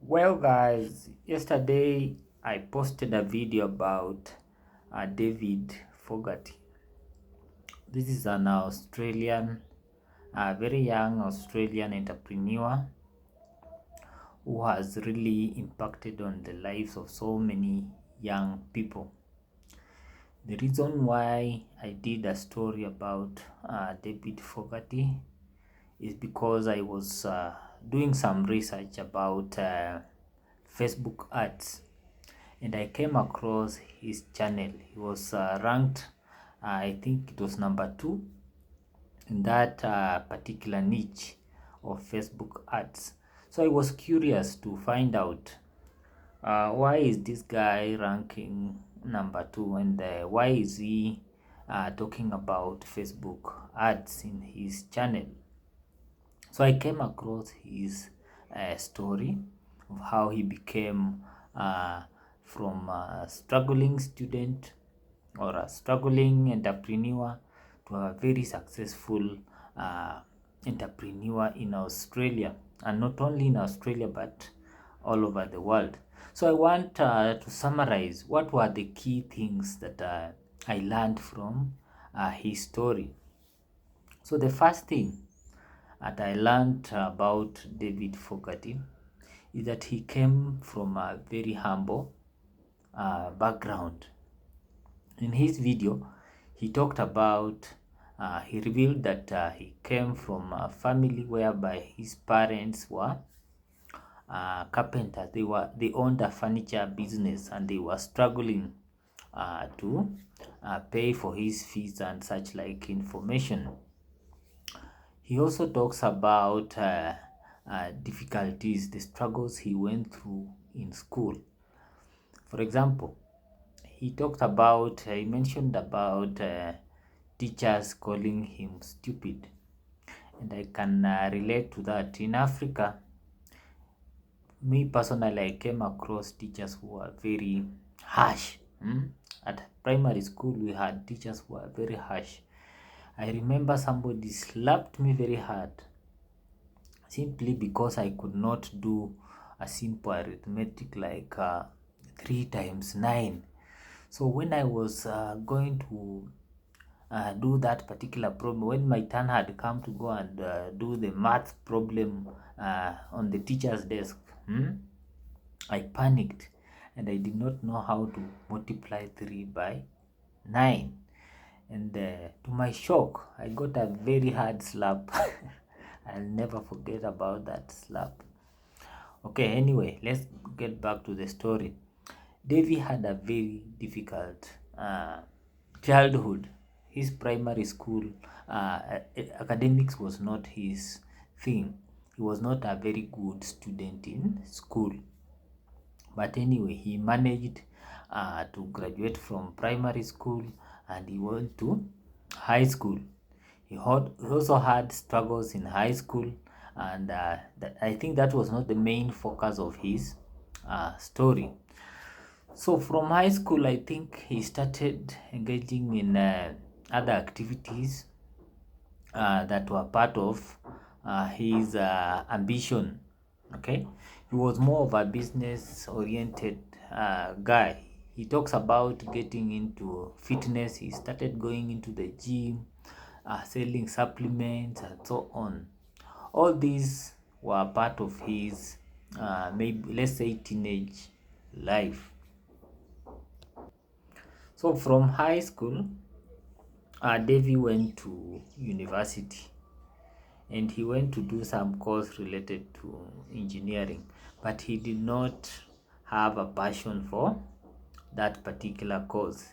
Well, guys, yesterday I posted a video about David Forgaty. This is an Australian, very young Australian entrepreneur who has really impacted on the lives of so many young people. The reason why I did a story about David Forgaty is because I was doing some research about Facebook ads, and I came across his channel. He was ranked, I think it was number 2 in that particular niche of Facebook ads. So I was curious to find out why is this guy ranking number 2, and why is he talking about Facebook ads in his channel. So I came across his story of how he became from a struggling student or a struggling entrepreneur to a very successful entrepreneur in Australia, and not only in Australia but all over the world. So I want to summarize what were the key things that I learned from his story. So the first thing that I learned about David Forgaty is that he came from a very humble background. In his video, he talked about, he revealed that he came from a family whereby his parents were carpenters. They owned a furniture business, and they were struggling to pay for his fees and such like information. He also talks about difficulties, the struggles he went through in school. For example, he mentioned about teachers calling him stupid. And I can relate to that. In Africa, me personally, I came across teachers who were very harsh. At primary school, we had teachers who were very harsh. I remember somebody slapped me very hard simply because I could not do a simple arithmetic like 3 times 9. So when I was going to do that particular problem, when my turn had come to go and do the math problem on the teacher's desk, I panicked, and I did not know how to multiply 3 by 9. And to my shock, I got a very hard slap. I'll never forget about that slap. Okay, anyway, let's get back to the story. Davie had a very difficult childhood. His primary school academics was not his thing. He was not a very good student in school. But anyway, he managed to graduate from primary school, and he went to high school. He also had struggles in high school, and I think that was not the main focus of his story. So from high school, I think he started engaging in other activities that were part of his ambition. Okay, he was more of a business oriented guy. He talks about getting into fitness. He started going into the gym, selling supplements and so on. All these were part of his maybe, let's say, teenage life. So from high school, Davie went to university, and he went to do some course related to engineering, but he did not have a passion for that particular course.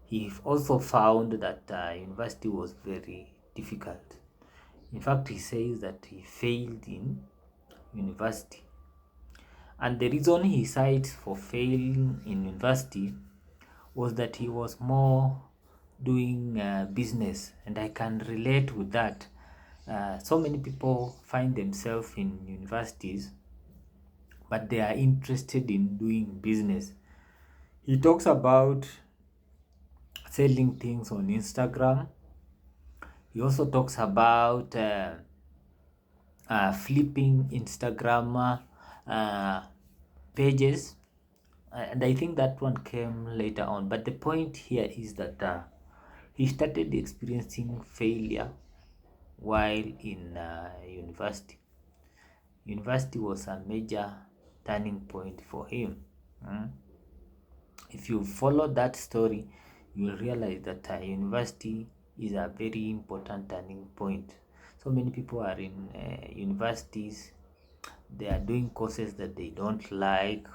He also found that university was very difficult. In fact, he says that he failed in university, and the reason he cites for failing in university was that he was more doing business, and I can relate with that. So many people find themselves in universities, but they are interested in doing business. He talks about selling things on Instagram. He also talks about flipping Instagram pages, and I think that one came later on. But the point here is that he started experiencing failure while in university. University was a major turning point for him. If you follow that story, you'll realize that university is a very important turning point. So many people are in universities, they are doing courses that they don't like.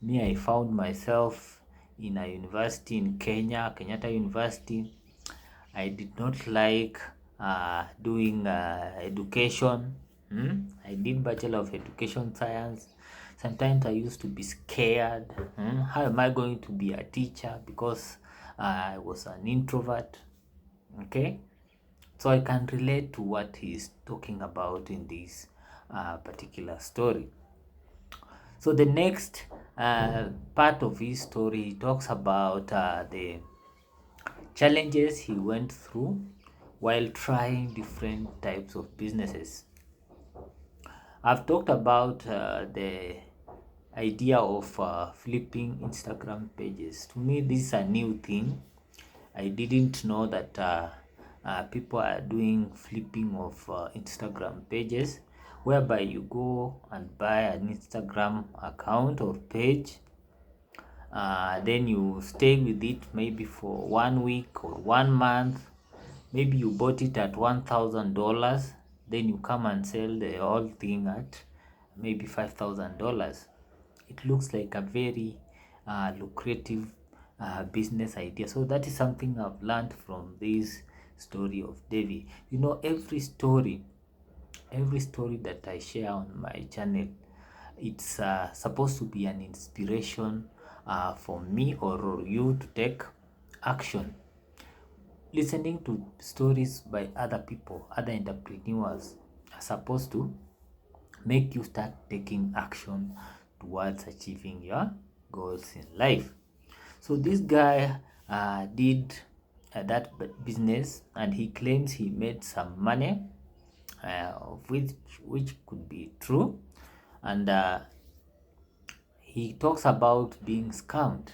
Me, I found myself in a university in Kenya, Kenyatta University. I did not like doing education. I did Bachelor of Education Science. Sometimes I used to be scared. How am I going to be a teacher? Because I was an introvert. Okay, so I can relate to what he's talking about in this particular story. So the next part of his story, he talks about the challenges he went through while trying different types of businesses. I've talked about the idea of flipping Instagram pages. To me, this is a new thing. I didn't know that people are doing flipping of Instagram pages, whereby you go and buy an Instagram account or page. Then you stay with it maybe for 1 week or 1 month. Maybe you bought it at $1,000, then you come and sell the whole thing at maybe $5,000. It looks like a very lucrative business idea. So that is something I've learned from this story of Davie. You know, every story that I share on my channel, it's supposed to be an inspiration for me or you to take action. Listening to stories by other people, other entrepreneurs, are supposed to make you start taking action towards achieving your goals in life. So this guy did that business, and he claims he made some money, which could be true, and he talks about being scammed.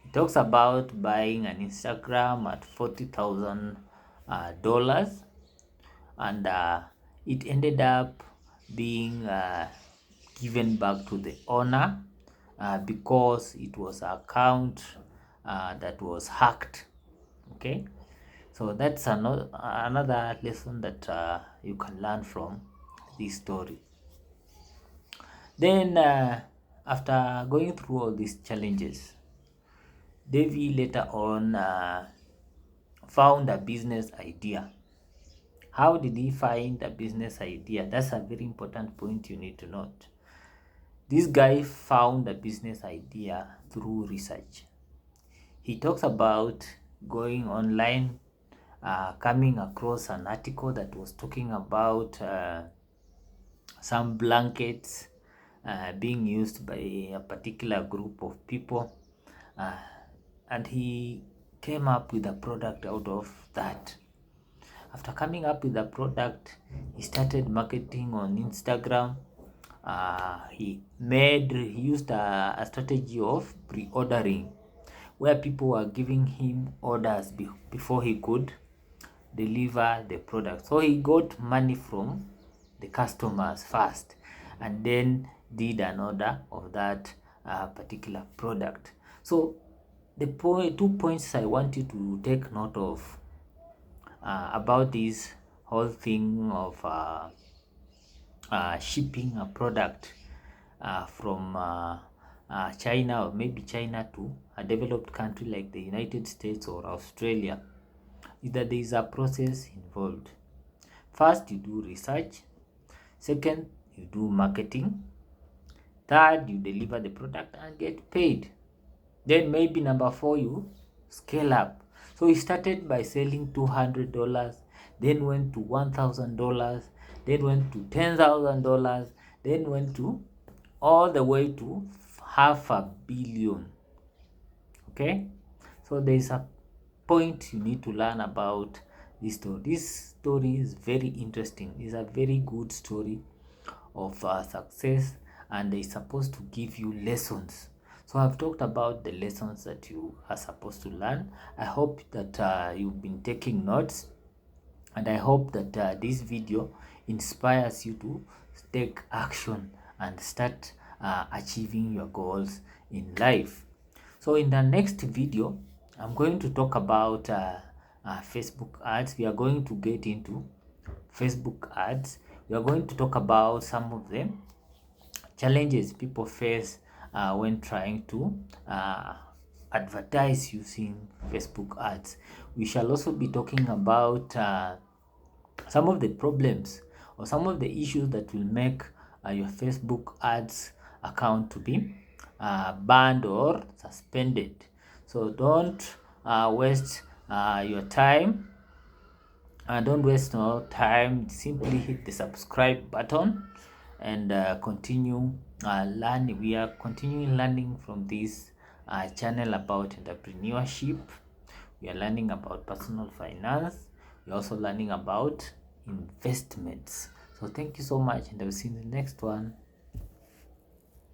He talks about buying an Instagram at $40,000, and it ended up being given back to the owner because it was an account that was hacked. Okay, so that's another lesson that you can learn from this story. Then after going through all these challenges, Davie later on found a business idea. How did he find a business idea? That's a very important point you need to note. This guy found a business idea through research. He talks about going online, coming across an article that was talking about some blankets being used by a particular group of people, and he came up with a product out of that. After coming up with a product, he started marketing on Instagram. He used a strategy of pre-ordering, where people were giving him orders before he could deliver the product. So he got money from the customers first, and then did an order of that particular product. So the 2 points I want you to take note of about this whole thing of shipping a product from China, or maybe China, to a developed country like the United States or Australia, is that there is a process involved. First, you do research. Second, you do marketing. Third, you deliver the product and get paid. Then maybe number 4, you scale up. So he started by selling $200, then went to $1,000, then went to $10,000, then went to all the way to $500 million. Okay, so there is a point you need to learn about this story. This story is very interesting. It's a very good story of success and it's supposed to give you lessons. So I've talked about the lessons that you are supposed to learn. I hope that you've been taking notes, and I hope that this video inspires you to take action and start achieving your goals in life. So in the next video, I'm going to talk about Facebook ads. We are going to get into Facebook ads. We are going to talk about some of the challenges people face when trying to advertise using Facebook ads. We shall also be talking about some of the problems or some of the issues that will make your Facebook ads account to be banned or suspended. So don't waste your time. Don't waste no time. Simply hit the subscribe button and continue learning. We are continuing learning from this channel about entrepreneurship. We are learning about personal finance. We're also learning about investments. So thank you so much, and I will see you in the next one.